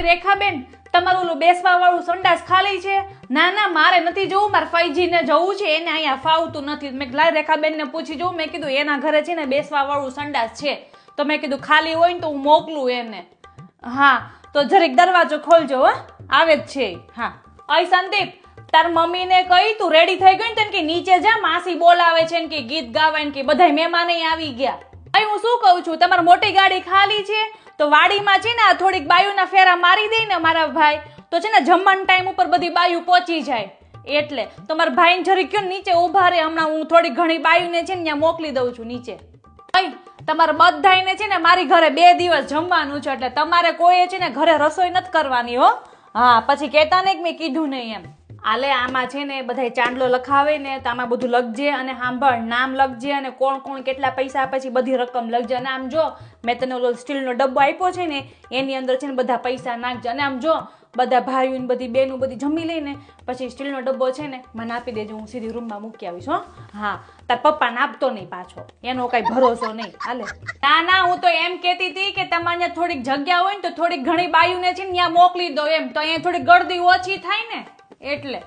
રેખાબેન તમારું ઓલું બેસવા વાળું સંડાસ ખાલી છે? ના ના મારે નથી જવું, મારે ફાઈજી ને જવું છે, એને અહીંયા ફાવતું નથી. મેં લાય રેખાબેન ને પૂછી જોઉં. મેં કીધું એના ઘરે છે ને બેસવા વાળું સંડાસ છે, તો મેં કીધું ખાલી હોય ને તો હું મોકલું એને. હા તો જરીક દરવાજો ખોલજો. આવે જ છે. હા અય સંદીપ, તાર મમ્મીને કહી તું રેડી થઈ ગઈ ને કે નીચે જા, માસી બોલાવે છે ને કે ગીત ગાવાય ને કે બધા મહેમાન આવી ગયા. અહીં હું શું કહું છું, તમારી મોટી ગાડી ખાલી છે તો વાડીમાં છે ને થોડીક બાયુના ફેરા મારી દે ને મારા ભાઈ, તો છે ને જમવાના ટાઈમ ઉપર બધી બાયુ પહોંચી જાય. એટલે તો મારા ભાઈને જરી કયો નીચે ઉભા રહે, હમણાં હું થોડી ઘણી બાયુને છે ને ત્યાં મોકલી દઉં છું નીચે. તમારે બધાને છે ને મારી ઘરે 2 દિવસ જમવાનું છે, એટલે તમારે કોઈ છે ને ઘરે રસોઈ નથી કરવાની હો. હા પછી કહેતા ને કે મેં કીધું નહીં એમ. આલે આમાં છે ને બધા ચાંદલો લખાવે ને તો આમાં બધું લખજે, અને સાંભળ નામ લખજે, અને કોણ કોણ કેટલા પૈસા આપે છે બધી રકમ લખજે. અને આમ જો મેં તને ઓલો સ્ટીલનો ડબ્બો આપ્યો છે ને એની અંદર છે ને બધા પૈસા નાખજે. અને આમ જો બધા ભાઈઓ ને બધી બેનું બધી જમી લઈને પછી સ્ટીલનો ડબ્બો છે ને મને આપી દેજો, હું સીધી રૂમમાં મૂકી આવીશ. હો હા તાર પપ્પાને આપતો નહીં પાછો, એનો કઈ ભરોસો નહીં. હાલે ના ના હું તો એમ કહેતી હતી કે તમારે ત્યાં થોડીક જગ્યા હોય ને તો થોડીક ઘણી બાયુને છે ને ત્યાં મોકલી દો એમ, તો અહીંયા થોડી ગળદી ઓછી થાય ને એટલે.